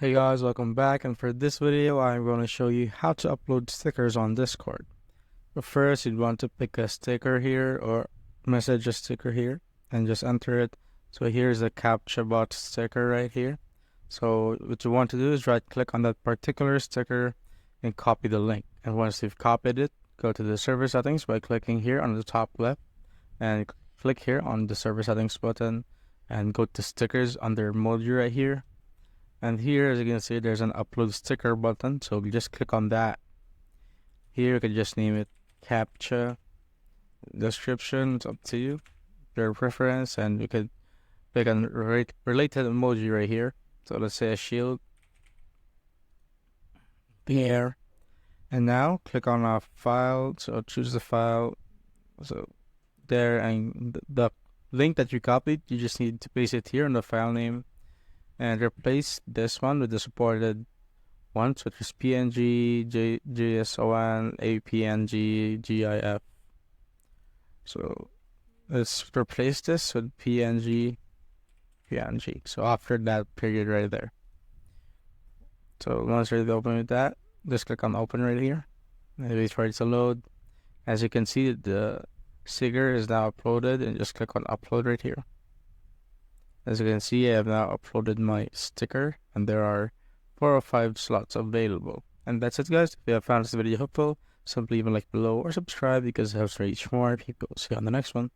Hey guys, welcome back, and for this video I'm going to show you how to upload stickers on Discord. But first you'd want to pick a sticker here or message a sticker here and just enter it. So here's a captcha bot sticker right here. So what you want to do is right click on that particular sticker and copy the link. And once you've copied it, go to the server settings by clicking here on the top left and click here on the server settings button and go to stickers under Emoji right here. And here, as you can see, there's an upload sticker button. So we just click on that. Here, you can just name it captcha. Description, it's up to you, your preference, and you could pick a related emoji right here. So let's say a shield, the air. And now click on a file. So choose the file. So there, and the link that you copied, you just need to paste it here in the file name. And replace this one with the supported ones, which is PNG, JSON, APNG, GIF. So let's replace this with PNG. So after that period right there. So once you're ready to open with that, just click on open right here and wait for it to load. As you can see, the sticker is now uploaded, and just click on upload right here. As you can see, I have now uploaded my sticker, and there are 4 or 5 slots available. And that's it, guys. If you have found this video helpful, simply leave a like below or subscribe because it helps reach more people. See you on the next one.